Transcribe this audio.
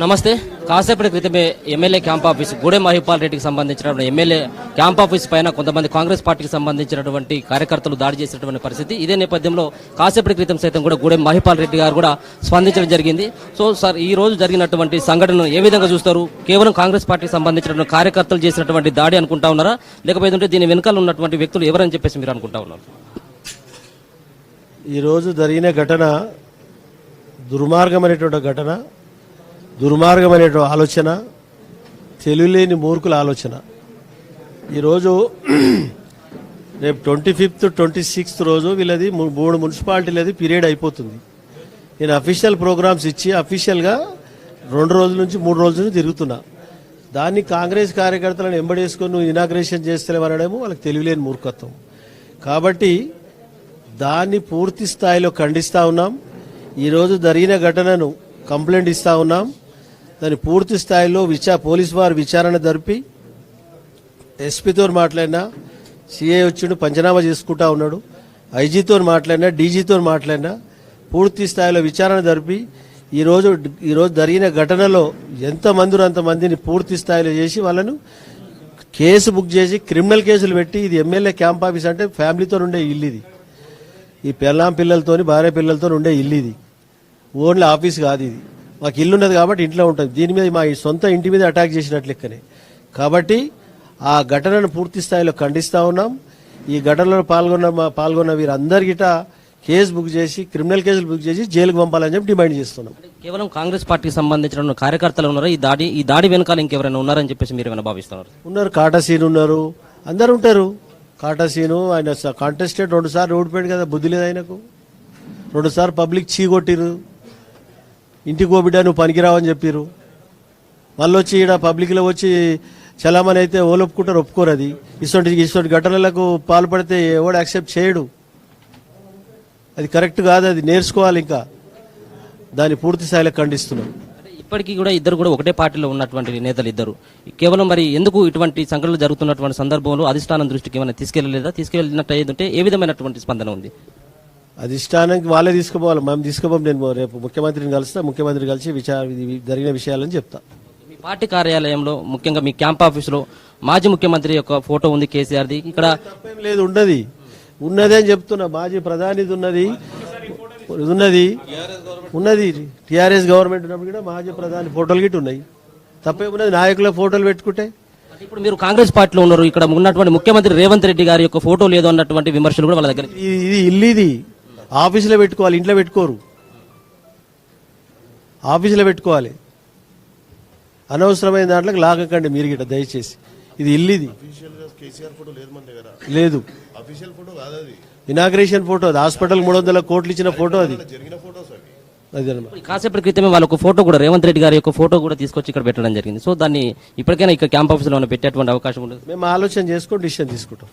నమస్తే. కాసేపటి క్రితమే MLA camp office Gudem Mahipal రెడ్డికి సంబంధించిన ఎమ్మెల్యే క్యాంప్ ఆఫీస్ పైన కొంతమంది కాంగ్రెస్ పార్టీకి సంబంధించినటువంటి కార్యకర్తలు దాడి చేసినటువంటి పరిస్థితి. ఇదే నేపథ్యంలో కాసేపటి క్రితం సైతం కూడా గూడెం మహిపాల్ రెడ్డి గారు కూడా స్పందించడం జరిగింది. సో సార్, ఈ రోజు జరిగినటువంటి సంఘటనను ఏ విధంగా చూస్తారు? కేవలం కాంగ్రెస్ పార్టీకి సంబంధించినటువంటి కార్యకర్తలు చేసినటువంటి దాడి అనుకుంటా ఉన్నారా, లేకపోతే దీని వెనుకాల ఉన్నటువంటి వ్యక్తులు ఎవరని చెప్పేసి మీరు అనుకుంటా ఉన్నారు? ఈరోజు జరిగిన ఘటన దుర్మార్గమైనటువంటి ఘటన, దుర్మార్గమైనటువంటి ఆలోచన, తెలియలేని మూర్ఖుల ఆలోచన. ఈరోజు రేపు 25th 26th రోజు వీళ్ళది 3 మున్సిపాలిటీలది పీరియడ్ అయిపోతుంది. నేను అఫీషియల్ ప్రోగ్రామ్స్ ఇచ్చి అఫీషియల్గా 2 రోజుల నుంచి 3 రోజుల నుంచి తిరుగుతున్నా. దాన్ని కాంగ్రెస్ కార్యకర్తలను ఎంబడేసుకొని నువ్వు ఇనాగ్రేషన్ చేస్తలేమనడము వాళ్ళకి తెలియలేని మూర్ఖత్వం. కాబట్టి దాన్ని పూర్తి స్థాయిలో ఖండిస్తూ ఉన్నాం. ఈరోజు జరిగిన ఘటనను కంప్లైంట్ ఇస్తూ ఉన్నాం. దాన్ని పూర్తి స్థాయిలో పోలీసు వారు విచారణ జరిపి ఎస్పీతో మాట్లాడినా, సిఐ వచ్చిండు పంచనామా చేసుకుంటా ఉన్నాడు, ఐజీతో మాట్లాడినా, డీజీతో మాట్లాడినా పూర్తి స్థాయిలో విచారణ జరిపి ఈరోజు జరిగిన ఘటనలో ఎంతమంది అంతమందిని పూర్తి స్థాయిలో చేసి వాళ్ళను కేసు బుక్ చేసి క్రిమినల్ కేసులు పెట్టి, ఇది ఎమ్మెల్యే క్యాంప్ ఆఫీస్ అంటే ఫ్యామిలీతో ఉండే ఇల్లు, ఇది ఈ పిల్లలతోని భార్య పిల్లలతో ఉండే ఇల్లు, ఇది ఓన్లీ ఆఫీస్ కాదు. ఇది మాకు ఇల్లు ఉన్నది కాబట్టి ఇంట్లో ఉంటుంది. దీని మీద మా సొంత ఇంటి మీద అటాక్ చేసినట్లు లెక్కనే. కాబట్టి ఆ ఘటనను పూర్తి స్థాయిలో ఖండిస్తూ ఉన్నాం. ఈ ఘటనలో పాల్గొన్న వీరందరికిట కేసు బుక్ చేసి క్రిమినల్ కేసులు బుక్ చేసి జైలుకు పంపాలని చెప్పి డిమాండ్ చేస్తున్నాం. కేవలం కాంగ్రెస్ పార్టీకి సంబంధించిన కార్యకర్తలు ఉన్నారా? ఈ దాడి వెనకాల ఇంకెవరైనా ఉన్నారని చెప్పేసి మీరు ఏమైనా భావిస్తున్నారు? ఉన్నారు, కాటాసీన్ ఉన్నారు, అందరు ఉంటారు. కాటాసీను ఆయన కాంటెస్టెడ్ 2 సార్లు ఓడిపోయాడు కదా, బుద్ధి లేదు ఆయనకు. 2 సార్లు పబ్లిక్ చీగొట్టిరు, ఇంటికి ఓబిడ్డా నువ్వు పనికిరావని చెప్పిరు. మళ్ళీ వచ్చి ఇక్కడ పబ్లిక్లో వచ్చి చలామణి అయితే ఓళ్ళు ఒప్పుకుంటారు, ఒప్పుకోరు. అది ఇటువంటి ఘటనలకు పాల్పడితే ఎవడు యాక్సెప్ట్ చేయడు. అది కరెక్ట్ కాదు, అది నేర్చుకోవాలి. ఇంకా దాన్ని పూర్తి స్థాయిలో ఖండిస్తున్నాం. ఇప్పటికీ కూడా ఇద్దరు కూడా ఒకటే పార్టీలో ఉన్నటువంటి నేతలు ఇద్దరు. కేవలం మరి ఎందుకు ఇటువంటి సంఘటనలు జరుగుతున్నటువంటి సందర్భంలో అధిష్టానం దృష్టికి ఏమైనా తీసుకెళ్లలేదా? తీసుకెళ్లినట్టు ఏదంటే ఏ విధమైనటువంటి స్పందన ఉంది? అధిష్టానానికి వాళ్ళే తీసుకుపోవాలి, మేము తీసుకుపోం. నేను రేపు ముఖ్యమంత్రిని కలుస్తా, ముఖ్యమంత్రి కలిసి జరిగిన విషయాలని చెప్తా. మీ పార్టీ కార్యాలయంలో ముఖ్యంగా మీ క్యాంప్ ఆఫీసులో మాజీ ముఖ్యమంత్రి యొక్క ఫోటో ఉంది, కేసీఆర్ది. ఇక్కడ తప్పేం లేదు, ఉన్నదే అని చెప్తున్నా. మాజీ ప్రధానిది ఉన్నది టీఆర్ఎస్ గవర్నమెంట్ ఉన్నప్పుడు కూడా మాజీ ప్రధాని ఫోటోలు గిట్ట ఉన్నాయి. తప్పేమున్నది నాయకుల ఫోటోలు పెట్టుకుంటే? ఇప్పుడు మీరు కాంగ్రెస్ పార్టీలో ఉన్నారు, ఇక్కడ ఉన్నటువంటి ముఖ్యమంత్రి రేవంత్ రెడ్డి గారి యొక్క ఫోటో లేదు అన్నటువంటి విమర్శలు కూడా వాళ్ళ దగ్గర. ఇది ఇల్లు, ఇది ఆఫీసులో పెట్టుకోవాలి, ఇంట్లో పెట్టుకోరు. ఆఫీసులో పెట్టుకోవాలి. అనవసరమైన దాంట్లోకి లాగకండి మీరు గిట్ట దయచేసి. ఇది ఇల్లు, ఇది లేదు, ఇనాగ్రేషన్ ఫోటో. అది హాస్పిటల్ 300 కోట్లు ఇచ్చిన ఫోటో. అది కాసేపటి క్రితమే వాళ్ళొక ఫోటో కూడా, రేవంత్ రెడ్డి గారి యొక్క ఫోటో కూడా తీసుకొచ్చి ఇక్కడ పెట్టడం జరిగింది. సో దాన్ని ఇప్పటికైనా ఇక్కడ క్యాంప్ ఆఫీస్ లో పెట్టేటువంటి అవకాశం ఉండదు. మేము ఆలోచన చేసుకొని డిసిషన్ తీసుకుంటాం.